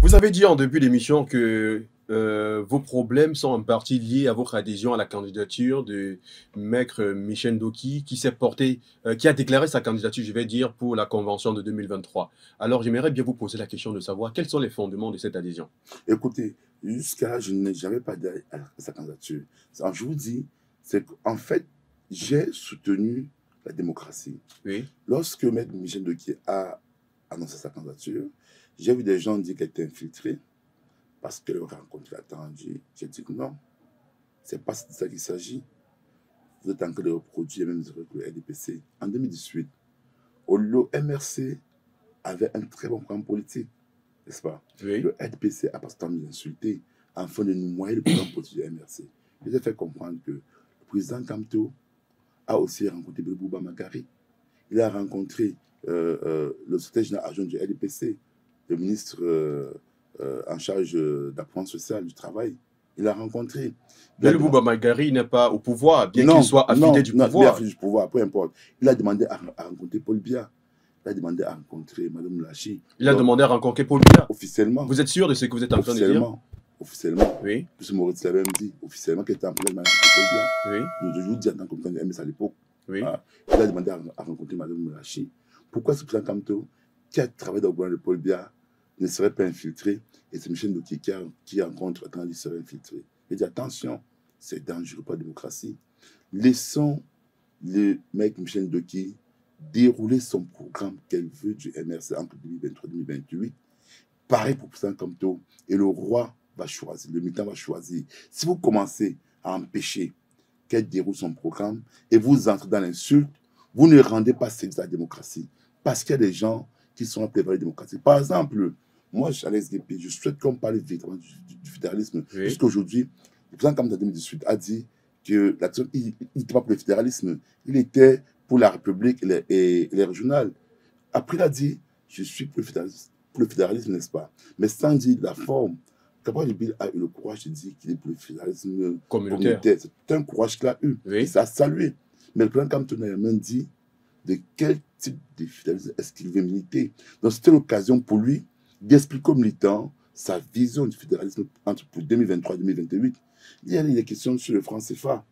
Vous avez dit en début d'émission que vos problèmes sont en partie liés à votre adhésion à la candidature de Maître Michel Ndoki qui s'est porté, qui a déclaré sa candidature, je vais dire, pour la convention de 2023. Alors, j'aimerais bien vous poser la question de savoir quels sont les fondements de cette adhésion. Écoutez, jusqu'à là, je n'ai jamais pas adhéré à sa candidature. Alors, je vous dis, c'est qu'en fait, j'ai soutenu la démocratie. Oui. Lorsque Maître Michel Ndoki a annoncé sa candidature, j'ai vu des gens dire qu'elle était infiltrée parce qu'elle aurait rencontré la Tandji. J'ai dit que non, c'est pas de ça qu'il s'agit. Vous êtes en train de reproduire les mêmes erreurs que le RDPC. En 2018, le MRC avait un très bon programme politique, n'est-ce pas? Oui. Le RDPC a pas ce temps de nous insulter afin de nous moyer le programme politique du MRC. Je ai fait comprendre que le président Kamto a aussi rencontré Bouba Magari. Il a rencontré le secrétaire général adjoint du RDPC, le ministre en charge de la promotion sociale du travail. Il a rencontré. Mais le Bouba Magari n'est pas au pouvoir, bien qu'il soit affilié du pouvoir. Non, affilié du pouvoir, peu importe. Il a demandé à rencontrer Paul Biya. Il a demandé à rencontrer Mme Moulachi. Il a demandé à rencontrer Paul Biya. Officiellement. Vous êtes sûr de ce que vous êtes en train de dire? Officiellement. Oui. M. Moritz l'a même dit. Officiellement, qu'il était en train de rencontrer Paul Biya. Oui. Je vous dis en tant que candidat MS à l'époque. Oui. Il a demandé à rencontrer Mme Moulachi. Pourquoi ce président Kamto, qui a travaillé dans le gouvernement de Paul Biya, ne serait pas infiltré, et c'est Michel Ndoki qui rencontre quand il serait infiltré? Il dit attention, c'est dangereux pour la démocratie. Laissons le mec Michel Ndoki dérouler son programme qu'elle veut du MRC entre 2023 et 2028. Pareil pour président Kamto, et le roi va choisir, le militant va choisir. Si vous commencez à empêcher qu'elle déroule son programme et vous entrez dans l'insulte, vous ne rendez pas service à la démocratie. Parce qu'il y a des gens qui sont appelés vers la démocratie. Par exemple, moi, je suis à l'SGP, je souhaite qu'on parle véritablement du fédéralisme. Oui. Jusqu'aujourd'hui, le président Kamto en 2018 a dit que il n'était pas pour le fédéralisme, il était pour la République et les régionales. Après, il a dit, je suis pour le fédéralisme, n'est-ce pas? Mais sans dire la forme. Kabila Djibril a eu le courage de dire qu'il est pour le fédéralisme communautaire. C'est un courage qu'il a eu. Oui. Ça a salué. Mais le président Kamto n'a même dit de quel type de fédéralisme est-ce qu'il veut militer. Donc c'était l'occasion pour lui d'expliquer aux militants sa vision du fédéralisme entre 2023 et 2028. Il y a des questions sur le franc CFA.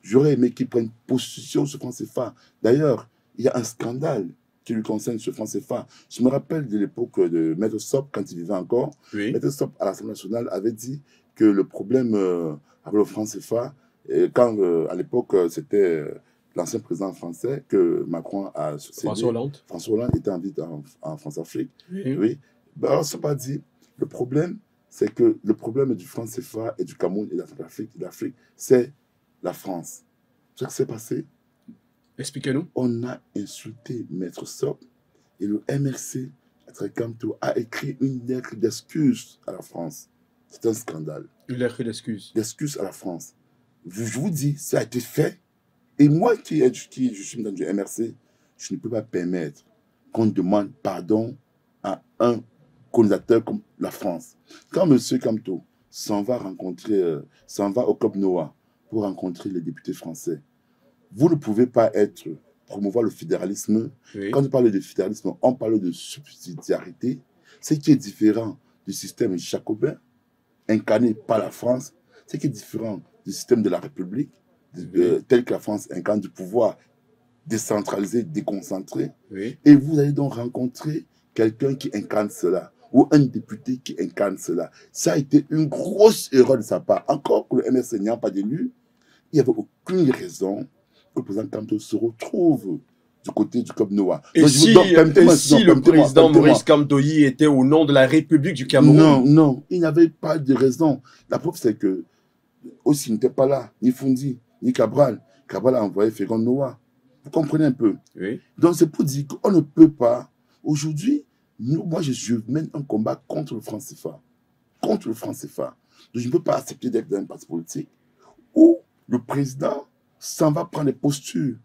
J'aurais aimé qu'il prenne position sur le franc CFA. D'ailleurs, il y a un scandale qui lui concerne sur le franc CFA. Je me rappelle de l'époque de Maître Sop, quand il vivait encore. Oui. Maître Sop, à l'Assemblée nationale, avait dit que le problème avec le franc CFA, quand à l'époque c'était l'ancien président français que Macron a succédé. François Hollande. François Hollande était invité en France-Afrique. Oui. Oui. Ben alors, ça pas dit. Le problème, c'est que le problème du franc CFA et du Cameroun et de l'Afrique, c'est la France. Ce qui s'est passé. Expliquez-nous. On a insulté Maître Sop et le MRC, Kamto, a écrit une lettre d'excuse à la France. C'est un scandale. Une lettre d'excuse. D'excuse à la France. Je vous dis, ça a été fait. Et moi je suis dans du MRC, je ne peux pas permettre qu'on demande pardon à un colonisateur comme la France. Quand M. Kamto s'en va au Club Noah pour rencontrer les députés français, vous ne pouvez pas promouvoir le fédéralisme. Oui. Quand on parle de fédéralisme, on parle de subsidiarité, ce qui est différent du système jacobin incarné par la France, ce qui est différent du système de la République, tel que la France incarne du pouvoir décentralisé, déconcentré. Oui. Et vous allez donc rencontrer quelqu'un qui incarne cela, ou un député qui incarne cela. Ça a été une grosse erreur de sa part. Encore que le MRC n'ayant pas d'élu, il n'y avait aucune raison que le président Kamto se retrouve du côté du Club Noah. Et si le président Maurice Kamto était au nom de la République du Cameroun? Non, non, il n'y avait pas de raison. La preuve, c'est que aussi n'était pas là, ni Fundi, ni Cabral. Cabral a envoyé Fégon Noah. Vous comprenez un peu? Oui. Donc c'est pour dire qu'on ne peut pas. Aujourd'hui, moi je mène un combat contre le franc CFA. Contre le franc CFA. Donc je ne peux pas accepter d'être dans un parti politique où le président s'en va prendre des postures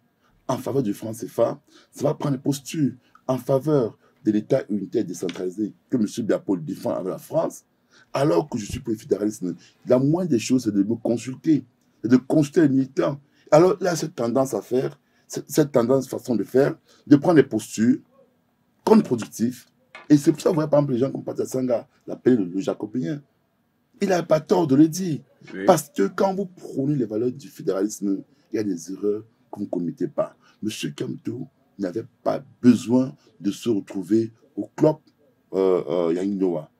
en faveur du franc CFA, ça va prendre des postures en faveur de l'État unitaire décentralisé que M. Biapol défend avec la France, alors que je suis pour le fédéralisme. La moindre des choses, c'est de me consulter, de consulter les militants. Alors là, cette tendance à faire, cette tendance, façon de faire, de prendre des postures contre-productives, Et c'est pour ça que vous voyez, par exemple, les gens comme Patrice Sanga l'appellent le jacobin. Il n'a pas tort de le dire. Oui. Parce que quand vous prônez les valeurs du fédéralisme, il y a des erreurs que vous ne commettez pas. M. Kamto n'avait pas besoin de se retrouver au club Yang Noah.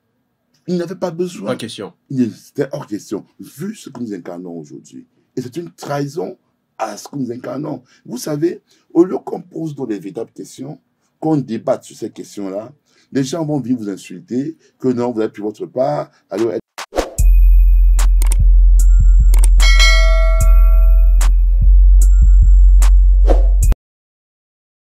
Il n'avait pas besoin. Pas question. C'était hors question, vu ce que nous incarnons aujourd'hui. Et c'est une trahison à ce que nous incarnons. Vous savez, au lieu qu'on pose dans les véritables questions, qu'on débatte sur ces questions-là, les gens vont venir vous insulter, que non, vous n'avez plus votre part, alors